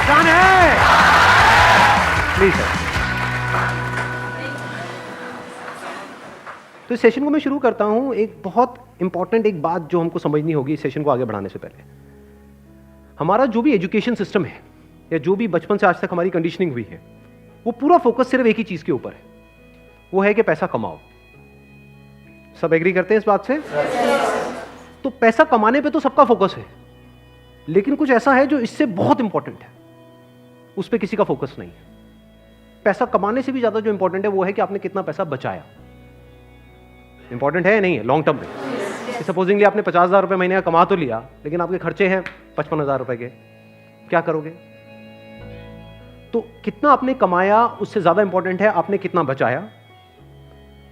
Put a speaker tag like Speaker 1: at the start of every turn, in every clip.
Speaker 1: Done है। Please sir. तो इस सेशन को मैं शुरू करता हूं। एक बहुत इंपॉर्टेंट एक बात जो हमको समझनी होगी इस सेशन को आगे बढ़ाने से पहले, हमारा जो भी एजुकेशन सिस्टम है या जो भी बचपन से आज तक हमारी कंडीशनिंग हुई है, वो पूरा फोकस सिर्फ एक ही चीज के ऊपर है, वो है कि पैसा कमाओ। सब एग्री करते हैं इस बात से? तो पैसा कमाने पे तो सबका फोकस है, लेकिन कुछ ऐसा है जो इससे बहुत इंपॉर्टेंट है, उस पर किसी का फोकस नहीं है। पैसा कमाने से भी ज्यादा जो इंपॉर्टेंट है वो है कि आपने कितना पैसा बचाया। इंपॉर्टेंट है या नहीं है लॉन्ग टर्म में? सपोजिंगली आपने 50,000 रुपए महीने का कमा तो लिया, लेकिन आपके खर्चे हैं 55,000 रुपए के, क्या करोगे? तो कितना आपने कमाया उससे ज्यादा इंपॉर्टेंट है आपने कितना बचाया।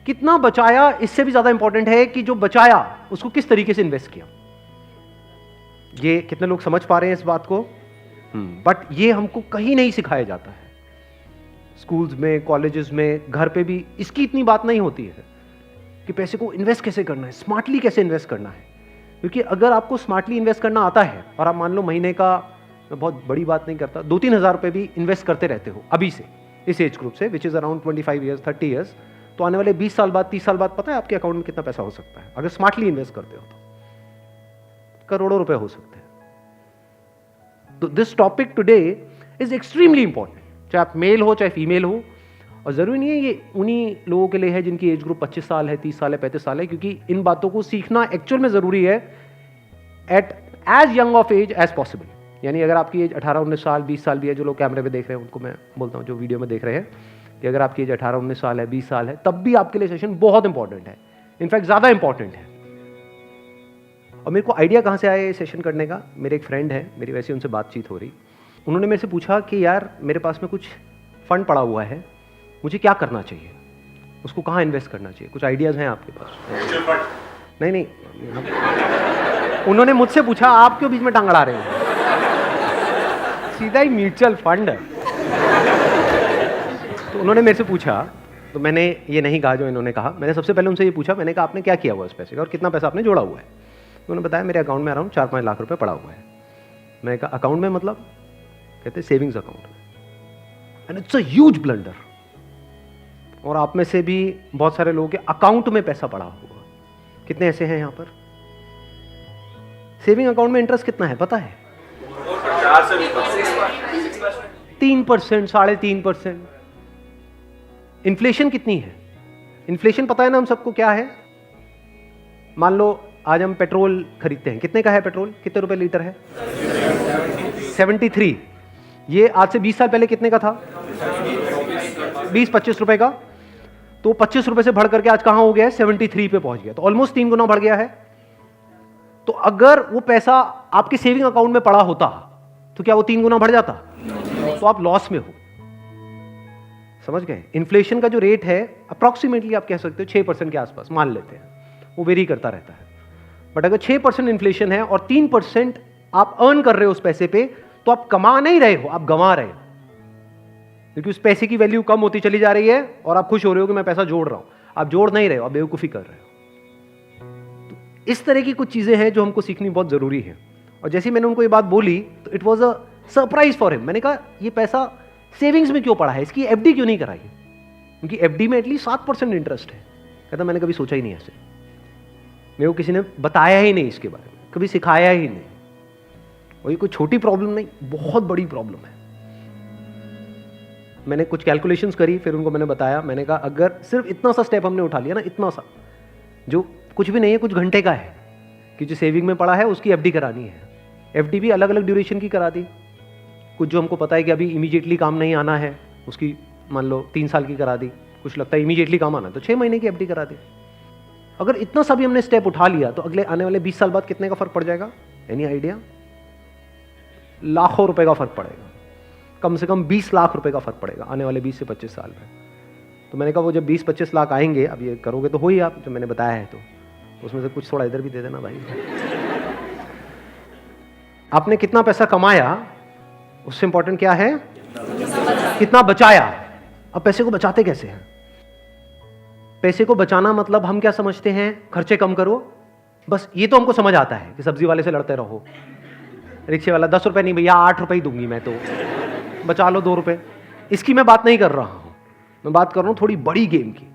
Speaker 1: कितना बचाया इससे भी ज्यादा इंपॉर्टेंट है कि जो बचाया उसको किस तरीके से इन्वेस्ट किया। ये कितने लोग समझ पा रहे हैं इस बात को? बट ये हमको कहीं नहीं सिखाया जाता है। स्कूल्स में, कॉलेजेस में, घर पे भी इसकी इतनी बात नहीं होती है कि पैसे को इन्वेस्ट कैसे करना है, स्मार्टली कैसे इन्वेस्ट करना है। क्योंकि अगर आपको स्मार्टली इन्वेस्ट करना आता है और आप मान लो महीने का, मैं बहुत बड़ी बात नहीं करता, 2-3 हज़ार रुपए भी इन्वेस्ट करते रहते हो अभी से, इस एज ग्रुप से, which is around 25 years 30 years, तो आने वाले 20 साल बाद, 30 साल बाद पता है आपके अकाउंट में कितना पैसा हो सकता है अगर स्मार्टली इन्वेस्ट करते हो तो? करोड़ों रुपए हो सकते हैं। तो this topic today is extremely important, चाहे आप मेल हो चाहे फीमेल हो। और जरूरी नहीं है ये उन्हीं लोगों के लिए है जिनकी एज ग्रुप 25 साल है, 30 साल है, 35 साल है, क्योंकि इन बातों को सीखना एक्चुअल में जरूरी है at as young of age as possible. यानी अगर आपकी एज 18-19 साल, 20 साल भी है, जो लोग कैमरे पे देख रहे हैं उनको मैं बोलता हूँ, जो वीडियो में देख रहे हैं, कि अगर आपकी एज 18-19 साल है, 20 साल है, तब भी आपके लिए सेशन बहुत इंपॉर्टेंट है, इनफैक्ट ज्यादा इंपॉर्टेंट है। और मेरे को आइडिया कहाँ से आया ये सेशन करने का? मेरे एक फ्रेंड है, मेरी वैसे उनसे बातचीत हो रही, उन्होंने मेरे से पूछा कि यार मेरे पास में कुछ फंड पड़ा हुआ है, मुझे क्या करना चाहिए, उसको कहाँ इन्वेस्ट करना चाहिए, कुछ आइडियाज हैं आपके पास? नहीं, उन्होंने मुझसे पूछा, आप क्यों बीच में टांग अड़ा रहे हैं? सीधा ही म्यूचुअल फंड है। तो उन्होंने मेरे से पूछा, तो मैंने ये नहीं कहा जो इन्होंने कहा, मैंने सबसे पहले उनसे ये पूछा, मैंने कहा आपने क्या किया हुआ इस पैसे का और कितना पैसा आपने जोड़ा हुआ है? तो उन्होंने बताया मेरे अकाउंट में अराउंड 4-5 लाख रुपए पड़ा हुआ है। मैंने कहा अकाउंट में मतलब? कहते सेविंग्स अकाउंट में। And it's a huge blunder. और आप में से भी बहुत सारे लोगों के अकाउंट में पैसा पड़ा हुआ, कितने ऐसे हैं यहाँ पर? सेविंग अकाउंट में इंटरेस्ट कितना है पता है? 3%, 3.5%। इन्फ्लेशन कितनी है? इन्फ्लेशन पता है ना हम सबको क्या है? मान लो आज हम पेट्रोल खरीदते हैं, कितने का है पेट्रोल? कितने रुपए लीटर है? 73। ये आज से 20 साल पहले कितने का था? 20-25 रुपए का। तो 25 रुपए से बढ़ करके आज कहां हो गया है? 73 पे पहुंच गया, तो ऑलमोस्ट 3 गुना बढ़ गया है। तो अगर वो पैसा आपके सेविंग अकाउंट में पड़ा होता तो क्या वो 3 गुना बढ़ जाता? तो आप लॉस में हो। समझ गए? इन्फ्लेशन का जो रेट है अप्रॉक्सीमेटली आप कह सकते हो 6% के आसपास मान लेते हैं, वो वेरी करता रहता है। बट अगर 6% इन्फ्लेशन है और 3% आप अर्न कर रहे हो उस पैसे पे, तो आप कमा नहीं रहे हो, आप गंवा रहे हो, क्योंकि उस पैसे की वैल्यू कम होती चली जा रही है और आप खुश हो रहे हो कि मैं पैसा जोड़ रहा हूं। आप जोड़ नहीं रहे हो, आप बेवकूफी कर रहे हो। तो इस तरह की कुछ चीजें हैं जो हमको सीखनी बहुत जरूरी है। और जैसे मैंने उनको ये बात बोली तो it was a surprise for him. मैंने कहा ये पैसा सेविंग्स में क्यों पड़ा है, इसकी एफडी क्यों नहीं कराई? क्योंकि एफडी में एटलीस्ट 7% इंटरेस्ट है। कहता मैंने कभी सोचा ही नहीं ऐसे, मेरे को किसी ने बताया ही नहीं इसके बारे में, कभी सिखाया ही नहीं। और ये कोई छोटी प्रॉब्लम नहीं, बहुत बड़ी प्रॉब्लम है। मैंने कुछ कैलकुलेशंस करी, फिर उनको मैंने बताया, मैंने कहा अगर सिर्फ इतना सा स्टेप हमने उठा लिया ना, इतना सा जो कुछ भी नहीं है, कुछ घंटे का है, कि जो सेविंग में पड़ा है उसकी एफडी करानी है। एफडी भी अलग अलग ड्यूरेशन की करा दी। कुछ जो हमको पता है कि अभी इमीडिएटली काम नहीं आना है, उसकी मान लो 3 साल की करा दी। कुछ लगता है इमीडिएटली काम आना है तो 6 महीने की एफडी करा दी। अगर इतना सा भी हमने स्टेप उठा लिया तो अगले आने वाले 20 साल बाद कितने का फर्क पड़ जाएगा? Any idea? लाखों रुपए का फर्क पड़ेगा, कम से कम 20 लाख रुपए का फर्क पड़ेगा आने वाले 20 से 25 साल में। तो मैंने कहा वो जब 20-25 लाख आएंगे, अब ये करोगे तो हो ही आप, जो मैंने बताया है, तो उसमें से कुछ थोड़ा इधर भी दे देना भाई। आपने कितना पैसा कमाया उससे इंपॉर्टेंट क्या है? कितना बचाया। अब पैसे को बचाते कैसे हैं? पैसे को बचाना मतलब हम क्या समझते हैं? खर्चे कम करो, बस ये तो हमको समझ आता है कि सब्जी वाले से लड़ते रहो, रिक्शे वाला 10 रुपए नहीं भैया 8 रुपए ही दूंगी मैं, तो बचा लो 2 रुपए। इसकी मैं बात नहीं कर रहा हूं, मैं बात कर रहा हूं थोड़ी बड़ी गेम की,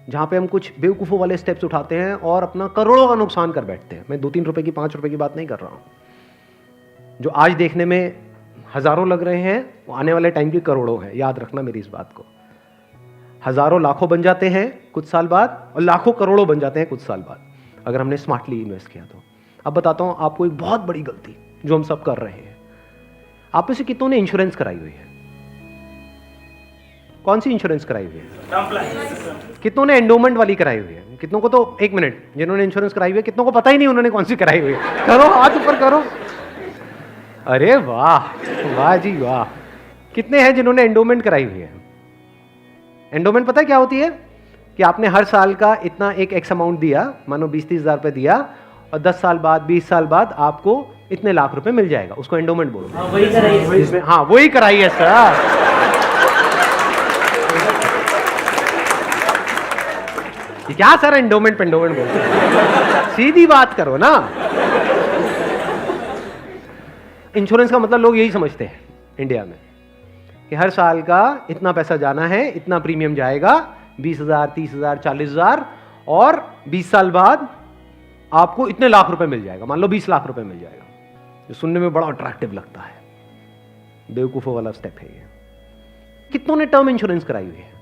Speaker 1: जहां पे हम कुछ बेवकूफ़ों वाले स्टेप्स उठाते हैं और अपना करोड़ों का नुकसान कर बैठते हैं। मैं 2-3 रुपए की, 5 रुपए की बात नहीं कर रहा हूं। जो आज देखने में हजारों लग रहे हैं वो आने वाले टाइम के करोड़ों हैं। याद रखना मेरी इस बात को। हजारों लाखों बन जाते हैं कुछ साल बाद और लाखों करोड़ों बन जाते हैं कुछ साल बाद, अगर हमने स्मार्टली इन्वेस्ट किया तो। अब बताता हूं आपको एक बहुत बड़ी गलती जो हम सब कर रहे हैं। आप में से कितनों ने इंश्योरेंस कराई हुई है? कौन सी इंश्योरेंस कराई हुई है? कितनों ने एंडोमेंट वाली कराई हुई है? कितनों को तो, एक मिनट, जिन्होंने इंश्योरेंस कराई हुई है कितनों को पता ही नहीं उन्होंने कौन सी कराई हुई है? करो, हाथ ऊपर करो। अरे वाह, वाह जी वाह। कितने हैं जिन्होंने एंडोमेंट कराई हुई है? एंडोमेंट पता है क्या होती है? कि आपने हर साल का इतना एक एक्स अमाउंट दिया, मानो 20-30 हज़ार रुपए दिया, और 10 साल बाद, 20 साल बाद आपको इतने लाख रुपए मिल जाएगा। उसको एंडोमेंट बोलते हैं।
Speaker 2: वही कराई
Speaker 1: इसमें, हाँ वही कराई है सर। क्या सर एंडोमेंट पेंडोमेंट बोलते हैं? सीधी बात करो ना। इंश्योरेंस का मतलब लोग यही समझते हैं इंडिया में कि हर साल का इतना पैसा जाना है, इतना प्रीमियम जाएगा, 20,000, 30,000, 40,000, और 20 साल बाद आपको इतने लाख रुपए मिल जाएगा। मान लो 20 लाख रुपए मिल जाएगा, जो सुनने में बड़ा अट्रैक्टिव लगता है। बेवकूफों वाला स्टेप है ये। कितनों ने टर्म इंश्योरेंस कराई हुई है?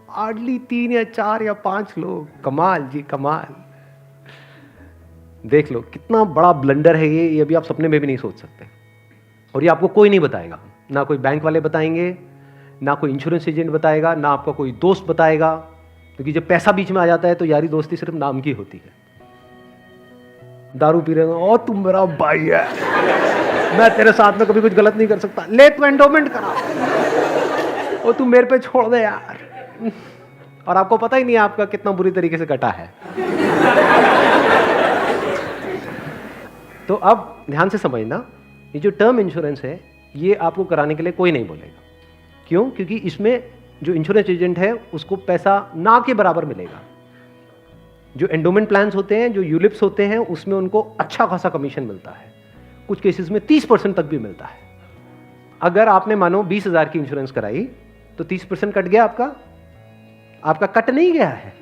Speaker 1: हार्डली 3 या 4 या 5 लोग। कमाल जी कमाल। देख लो कितना बड़ा ब्लंडर है ये अभी आप सपने में भी नहीं सोच सकते। और ये आपको कोई नहीं बताएगा, ना कोई बैंक वाले बताएंगे, ना कोई इंश्योरेंस एजेंट बताएगा, ना आपका कोई दोस्त बताएगा, क्योंकि जब पैसा बीच में आ जाता है तो यारी दोस्ती सिर्फ नाम की होती है। दारू पी रहे हो, ओ तुम मेरा भाई है, मैं तेरे साथ में कभी कुछ गलत नहीं कर सकता, ले तू एंडोमेंट करा, ओ तू मेरे पे छोड़ दे यार। और आपको पता ही नहीं आपका कितना बुरी तरीके से कटा है। तो अब ध्यान से समझना, ये जो टर्म इंश्योरेंस है ये आपको कराने के लिए कोई नहीं बोलेगा। क्यों? क्योंकि इसमें जो इंश्योरेंस एजेंट है उसको पैसा ना के बराबर मिलेगा। जो एंडोमेंट प्लान्स होते हैं, जो यूलिप्स होते हैं, उसमें उनको अच्छा खासा कमीशन मिलता है, कुछ केसेस में 30% तक भी मिलता है। अगर आपने मानो 20,000 की इंश्योरेंस कराई तो 30% कट गया आपका। आपका कट नहीं गया है,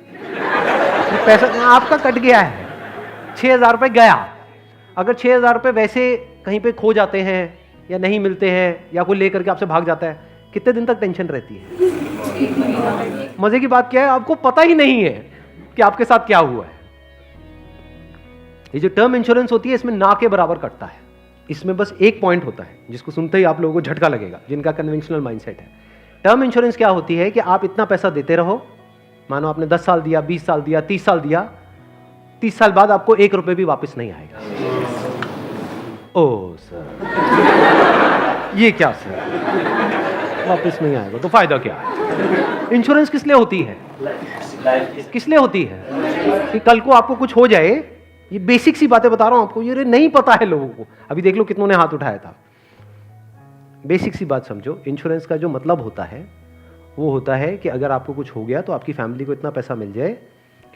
Speaker 1: पैसा आपका कट गया है। 6,000 रुपए गया। अगर 6,000 रुपए वैसे कहीं पे खो जाते हैं या नहीं मिलते हैं या कोई लेकर के आपसे भाग जाता है, कितने दिन तक टेंशन रहती है? मजे की बात क्या है, आपको पता ही नहीं है कि आपके साथ क्या हुआ है। ये जो टर्म इंश्योरेंस होती है इसमें ना के बराबर कटता है। इसमें बस एक पॉइंट होता है जिसको सुनते ही आप लोगों को झटका लगेगा, जिनका कन्वेंशनल माइंडसेट है। टर्म इंश्योरेंस क्या होती है कि आप इतना पैसा देते रहो, मानो आपने 10 साल दिया, 20 साल दिया, 30 साल दिया, 30 साल बाद आपको 1 रुपए भी वापस नहीं आएगा। ओ सर, ये क्या सर, वापस नहीं आएगा तो फायदा क्या है? इंश्योरेंस किस लिए होती है? किस लिए होती है? कि कल को आपको कुछ हो जाए। ये बेसिक सी बातें बता रहा हूं आपको, ये नहीं पता है लोगों को। अभी देख लो कितनों ने हाथ उठाया था। बेसिक सी बात समझो, इंश्योरेंस का जो मतलब होता है वो होता है कि अगर आपको कुछ हो गया तो आपकी फैमिली को इतना पैसा मिल जाए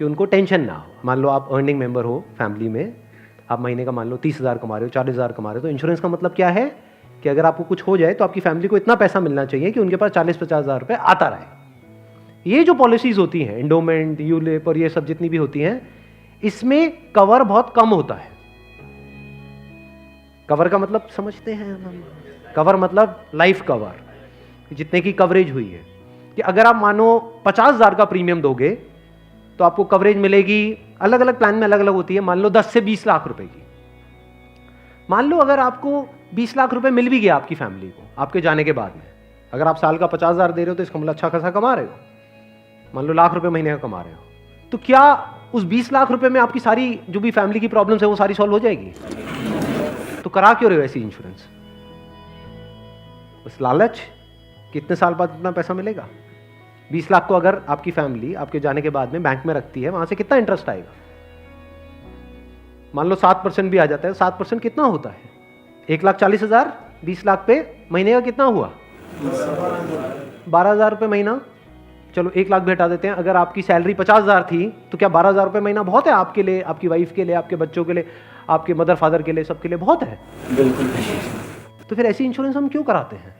Speaker 1: कि उनको टेंशन ना हो। मान लो आप अर्निंग मेंबर हो फैमिली में, आप महीने का मान लो 30,000 कमा रहे हो, 40,000 कमा रहे हो, तो इंश्योरेंस का मतलब क्या है कि अगर आपको कुछ हो जाए तो आपकी फैमिली को इतना पैसा मिलना चाहिए कि उनके पास 40-50 हज़ार रुपये आता रहे। ये जो पॉलिसीज होती हैं, एंडोमेंट, यूलिप और ये सब जितनी भी होती हैं, इसमें कवर बहुत कम होता है। कवर का मतलब समझते हैं हम? कवर मतलब लाइफ कवर, जितने की कवरेज हुई है। कि अगर आप मानो 50,000 का प्रीमियम दोगे तो आपको कवरेज मिलेगी, अलग अलग प्लान में अलग अलग होती है, मान लो 10 से 20 लाख रुपए की। मान लो अगर आपको 20 लाख रुपए मिल भी गया आपकी फैमिली को आपके जाने के बाद में, अगर आप साल का 50,000 दे रहे हो तो इसका मतलब अच्छा खासा कमा रहे हो, मान लो लाख रुपए महीने का कमा रहे हो, तो क्या उस 20 लाख रुपए में आपकी सारी जो भी फैमिली की प्रॉब्लम्स है वो सारी सॉल्व हो जाएगी? तो करा क्यों रहे हो ऐसी इंश्योरेंस? बस लालच, कितने साल बाद इतना पैसा मिलेगा? 20 लाख को अगर आपकी फैमिली आपके जाने के बाद में बैंक में रखती है, वहां से कितना इंटरेस्ट आएगा? मान लो 7% भी आ जाता है। 7% कितना होता है? 1,40,000, 20 लाख पे महीने का कितना हुआ? 12,000 रुपये महीना। चलो 1 लाख भी हटा देते हैं। अगर आपकी सैलरी 50,000 थी तो क्या 12,000 रुपये महीना बहुत है आपके लिए, आपकी वाइफ के लिए, आपके बच्चों के लिए, आपके मदर फादर के लिए, सबके लिए बहुत है?
Speaker 2: बिल्कुल।
Speaker 1: तो फिर ऐसी इंश्योरेंस हम क्यों कराते हैं?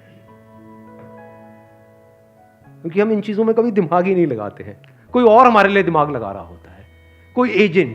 Speaker 1: क्योंकि हम इन चीजों में कभी दिमाग ही नहीं लगाते हैं। कोई और हमारे लिए दिमाग लगा रहा होता है, कोई एजेंट।